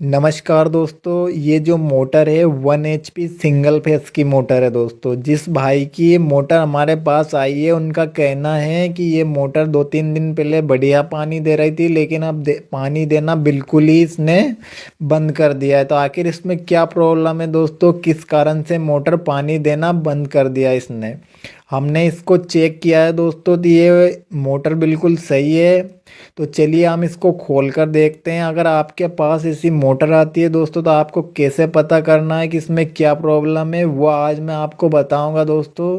नमस्कार दोस्तों, ये जो मोटर है 1 HP सिंगल फेस की मोटर है दोस्तों। जिस भाई की ये मोटर हमारे पास आई है उनका कहना है कि ये मोटर 2-3 दिन पहले बढ़िया पानी दे रही थी, लेकिन अब पानी देना बिल्कुल ही इसने बंद कर दिया है। तो आखिर इसमें क्या प्रॉब्लम है दोस्तों, किस कारण से मोटर पानी देना बंद कर दिया इसने। हमने इसको चेक किया है दोस्तों, तो ये मोटर बिल्कुल सही है। तो चलिए हम इसको खोल कर देखते हैं। अगर आपके पास ऐसी मोटर आती है दोस्तों, तो आपको कैसे पता करना है कि इसमें क्या प्रॉब्लम है, वो आज मैं आपको बताऊंगा दोस्तों।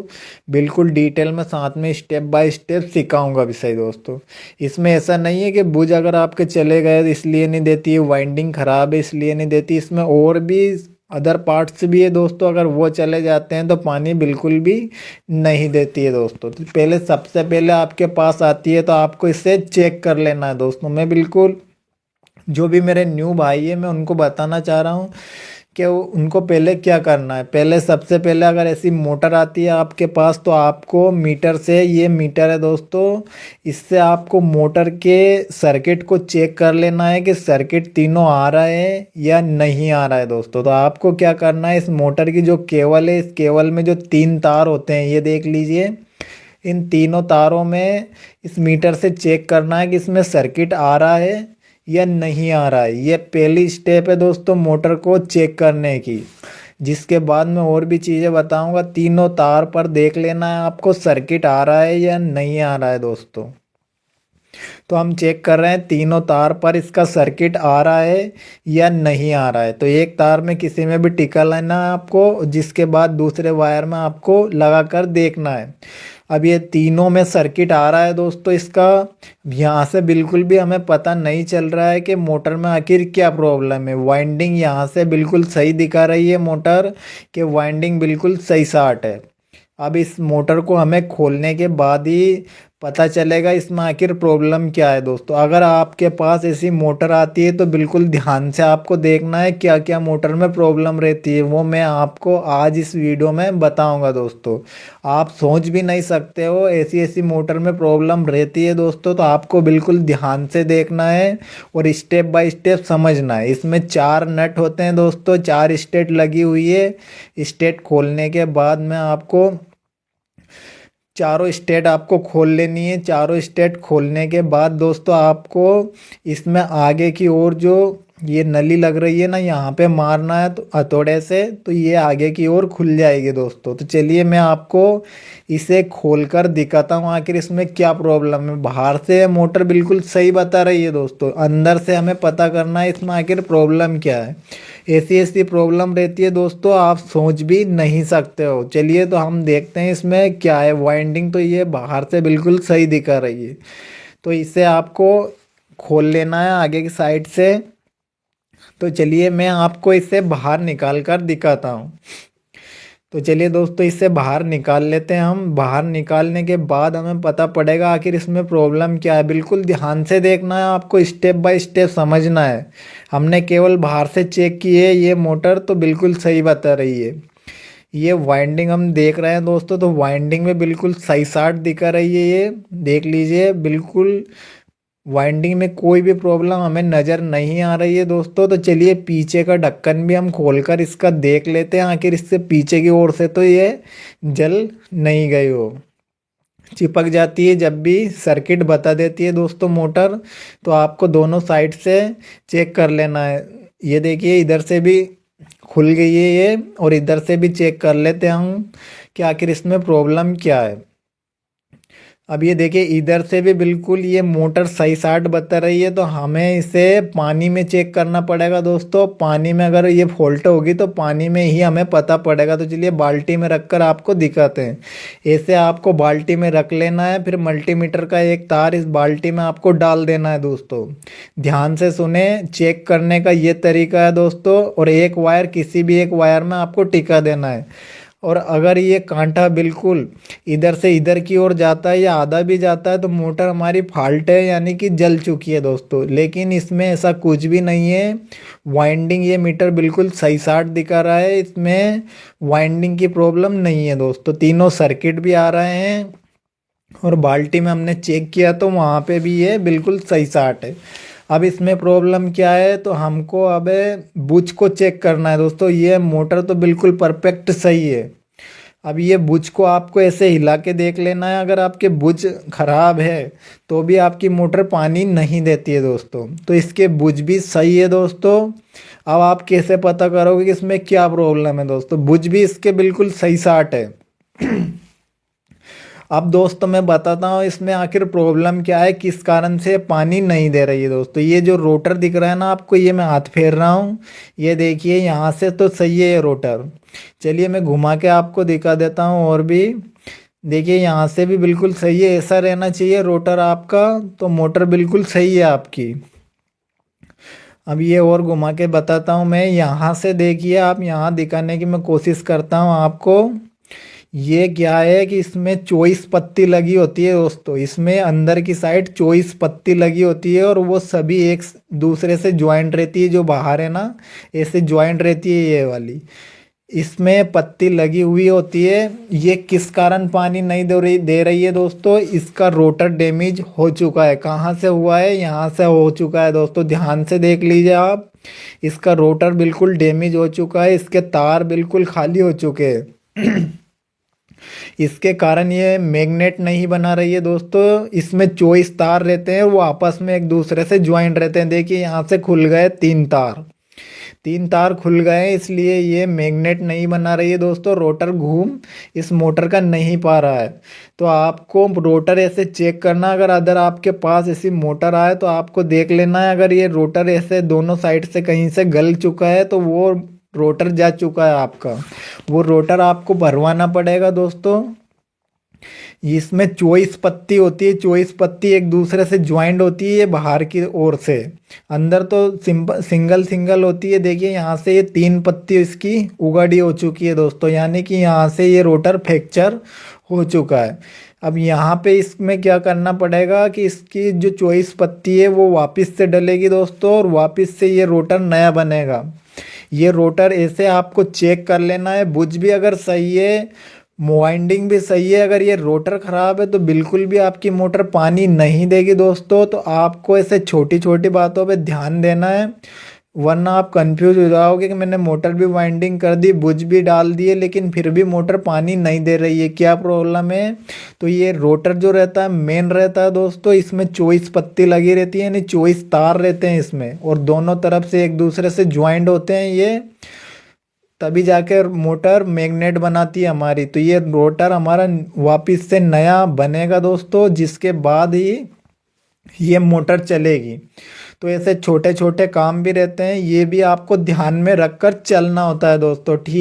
बिल्कुल डिटेल में, साथ में स्टेप बाय स्टेप सिखाऊंगा भी सही दोस्तों। इसमें ऐसा नहीं है कि बुझ अगर आपके चले गए इसलिए नहीं देती है, वाइंडिंग ख़राब है इसलिए नहीं देती। इसमें और भी अदर पार्ट्स भी है दोस्तों, अगर वो चले जाते हैं तो पानी बिल्कुल भी नहीं देती है दोस्तों। तो पहले सबसे पहले आपके पास आती है तो आपको इसे चेक कर लेना है दोस्तों। मैं बिल्कुल जो भी मेरे न्यू भाई है मैं उनको बताना चाह रहा हूँ कि उनको पहले क्या करना है। पहले सबसे पहले अगर ऐसी मोटर आती है आपके पास तो आपको मीटर से, ये मीटर है दोस्तों, इससे आपको मोटर के सर्किट को चेक कर लेना है कि सर्किट तीनों आ रहा है या नहीं आ रहा है दोस्तों। तो आपको क्या करना है, इस मोटर की जो केबल है, इस केबल में जो 3 तार होते हैं ये देख लीजिए। इन तीनों तारों में इस मीटर से चेक करना है कि इसमें सर्किट आ रहा है या नहीं आ रहा है। ये पहली स्टेप है दोस्तों मोटर को चेक करने की। जिसके बाद मैं और भी चीज़ें बताऊंगा। तीनों तार पर देख लेना है आपको सर्किट आ रहा है या नहीं आ रहा है दोस्तों। तो हम चेक कर रहे हैं तीनों तार पर इसका सर्किट आ रहा है या नहीं आ रहा है। तो एक तार में किसी में भी टिका लेना है आपको, जिसके बाद दूसरे वायर में आपको लगा कर देखना है। अब ये तीनों में सर्किट आ रहा है दोस्तों इसका। यहाँ से बिल्कुल भी हमें पता नहीं चल रहा है कि मोटर में आखिर क्या प्रॉब्लम है। वाइंडिंग यहाँ से बिल्कुल सही दिखा रही है मोटर, कि वाइंडिंग बिल्कुल सही साट है। अब इस मोटर को हमें खोलने के बाद ही पता चलेगा इसमें आखिर प्रॉब्लम क्या है दोस्तों। अगर आपके पास ऐसी मोटर आती है तो बिल्कुल ध्यान से आपको देखना है क्या क्या मोटर में प्रॉब्लम रहती है, वो मैं आपको आज इस वीडियो में बताऊंगा दोस्तों। आप सोच भी नहीं सकते हो ऐसी ऐसी मोटर में प्रॉब्लम रहती है दोस्तों। तो आपको बिल्कुल ध्यान से देखना है और स्टेप बाय स्टेप समझना है। इसमें 4 नट होते हैं दोस्तों, 4 स्टेट लगी हुई है। स्टेट खोलने के बाद में आपको चारों स्टेट आपको खोल लेनी है। चारों स्टेट खोलने के बाद दोस्तों आपको इसमें आगे की ओर जो ये नली लग रही है ना, यहाँ पे मारना है तो हथौड़े से, तो ये आगे की ओर खुल जाएगी दोस्तों। तो चलिए मैं आपको इसे खोल कर दिखाता हूँ आखिर इसमें क्या प्रॉब्लम है। बाहर से मोटर बिल्कुल सही बता रही है दोस्तों, अंदर से हमें पता करना है इसमें आखिर प्रॉब्लम क्या है। ऐसी ऐसी प्रॉब्लम रहती है दोस्तों, आप सोच भी नहीं सकते हो। चलिए तो हम देखते हैं इसमें क्या है। वाइंडिंग तो ये बाहर से बिल्कुल सही दिखा रही है, तो इसे आपको खोल लेना है आगे की साइड से। तो चलिए मैं आपको इसे बाहर निकाल कर दिखाता हूँ। तो चलिए दोस्तों इसे बाहर निकाल लेते हैं हम। बाहर निकालने के बाद हमें पता पड़ेगा आखिर इसमें प्रॉब्लम क्या है। बिल्कुल ध्यान से देखना है आपको, स्टेप बाय स्टेप समझना है। हमने केवल बाहर से चेक की है, ये मोटर तो बिल्कुल सही बता रही है। ये वाइंडिंग हम देख रहे हैं दोस्तों, तो वाइंडिंग में बिल्कुल सही साट दिखा रही है। ये देख लीजिए, बिल्कुल वाइंडिंग में कोई भी प्रॉब्लम हमें नज़र नहीं आ रही है दोस्तों। तो चलिए पीछे का ढक्कन भी हम खोलकर इसका देख लेते हैं आखिर इससे पीछे की ओर से तो ये जल नहीं गई हो। चिपक जाती है जब भी सर्किट बता देती है दोस्तों मोटर। तो आपको दोनों साइड से चेक कर लेना है। ये देखिए इधर से भी खुल गई है ये, और इधर से भी चेक कर लेते हैं हम कि आखिर इसमें प्रॉब्लम क्या है। अब ये देखिए इधर से भी बिल्कुल ये मोटर सही साट बता रही है। तो हमें इसे पानी में चेक करना पड़ेगा दोस्तों। पानी में अगर ये फॉल्ट होगी तो पानी में ही हमें पता पड़ेगा। तो चलिए बाल्टी में रखकर आपको दिखाते हैं। ऐसे आपको बाल्टी में रख लेना है, फिर मल्टीमीटर का एक तार इस बाल्टी में आपको डाल देना है दोस्तों। ध्यान से सुने, चेक करने का ये तरीका है दोस्तों। और एक वायर, किसी भी एक वायर में आपको टिका देना है। और अगर ये कांटा बिल्कुल इधर से इधर की ओर जाता है या आधा भी जाता है तो मोटर हमारी फॉल्ट है, यानी कि जल चुकी है दोस्तों। लेकिन इसमें ऐसा कुछ भी नहीं है। वाइंडिंग ये मीटर बिल्कुल सही साट दिखा रहा है, इसमें वाइंडिंग की प्रॉब्लम नहीं है दोस्तों। तीनों सर्किट भी आ रहे हैं और बाल्टी में हमने चेक किया तो वहाँ पे भी ये बिल्कुल सही साट है। अब इसमें प्रॉब्लम क्या है, तो हमको अब बुच को चेक करना है दोस्तों। ये मोटर तो बिल्कुल परफेक्ट सही है। अब ये बुच को आपको ऐसे हिला के देख लेना है। अगर आपके बुच खराब है तो भी आपकी मोटर पानी नहीं देती है दोस्तों। तो इसके बुच भी सही है दोस्तों। अब आप कैसे पता करोगे कि इसमें क्या प्रॉब्लम है दोस्तों? बुच भी इसके बिल्कुल सही साट है। अब दोस्तों मैं बताता हूँ इसमें आखिर प्रॉब्लम क्या है, किस कारण से पानी नहीं दे रही है दोस्तों। ये जो रोटर दिख रहा है ना आपको, ये मैं हाथ फेर रहा हूँ, ये देखिए यहाँ से तो सही है ये रोटर। चलिए मैं घुमा के आपको दिखा देता हूँ और भी। देखिए यहाँ से भी बिल्कुल सही है। ऐसा रहना चाहिए रोटर आपका, तो मोटर बिल्कुल सही है आपकी। अब ये और घुमा के बताता हूँ मैं। यहाँ से देखिए, आप यहाँ दिखाने की मैं कोशिश करता हूँ आपको। ये क्या है कि इसमें 24 पत्ती लगी होती है दोस्तों। इसमें अंदर की साइड 24 पत्ती लगी होती है और वो सभी एक दूसरे से ज्वाइंट रहती है। जो बाहर है ना, ऐसे ज्वाइंट रहती है ये वाली। इसमें पत्ती लगी हुई होती है। ये किस कारण पानी नहीं दे रही है दोस्तों? इसका रोटर डैमेज हो चुका है। कहाँ से हुआ है? यहाँ से हो चुका है दोस्तों। ध्यान से देख लीजिए आप। इसका रोटर बिल्कुल डैमेज हो चुका है। इसके तार बिल्कुल खाली हो चुके हैं। इसके कारण ये मैग्नेट नहीं बना रही है दोस्तों। इसमें 24 तार रहते हैं, वो आपस में एक दूसरे से ज्वाइंट रहते हैं। देखिए यहाँ से खुल गए 3 तार। 3 तार खुल गए, इसलिए ये मैग्नेट नहीं बना रही है दोस्तों। रोटर घूम इस मोटर का नहीं पा रहा है। तो आपको रोटर ऐसे चेक करना। अगर आपके पास ऐसी मोटर आए तो आपको देख लेना है। अगर ये रोटर ऐसे दोनों साइड से कहीं से गल चुका है तो वो रोटर जा चुका है आपका। वो रोटर आपको भरवाना पड़ेगा दोस्तों। इसमें 24 पत्ती होती है। 24 पत्ती एक दूसरे से ज्वाइंट होती है ये बाहर की ओर से। अंदर तो सिंगल सिंगल होती है। देखिए यहाँ से ये 3 पत्ती इसकी उगाड़ी हो चुकी है दोस्तों। यानी कि यहाँ से ये रोटर फ्रैक्चर हो चुका है। अब यहाँ पे इसमें क्या करना पड़ेगा कि इसकी जो 24 पत्ती है वो वापस से डलेगी दोस्तों, और वापस से ये रोटर नया बनेगा। ये रोटर ऐसे आपको चेक कर लेना है। बुझ भी अगर सही है, वाइंडिंग भी सही है, अगर ये रोटर ख़राब है तो बिल्कुल भी आपकी मोटर पानी नहीं देगी दोस्तों। तो आपको ऐसे छोटी छोटी बातों पे ध्यान देना है, वरना आप कंफ्यूज हो जाओगे कि मैंने मोटर भी वाइंडिंग कर दी, बुझ भी डाल दिए, लेकिन फिर भी मोटर पानी नहीं दे रही है। क्या प्रॉब्लम है? तो ये रोटर जो रहता है मेन रहता है दोस्तों, इसमें 24 पत्ती लगी रहती है, यानी 24 तार रहते हैं इसमें, और दोनों तरफ से एक दूसरे से ज्वाइंट होते हैं ये, तभी जाके मोटर मैग्नेट बनाती है हमारी। तो ये रोटर हमारा वापस से नया बनेगा दोस्तों, जिसके बाद ही ये मोटर चलेगी। तो ऐसे छोटे छोटे काम भी रहते हैं, ये भी आपको ध्यान में रखकर चलना होता है दोस्तों। ठीक।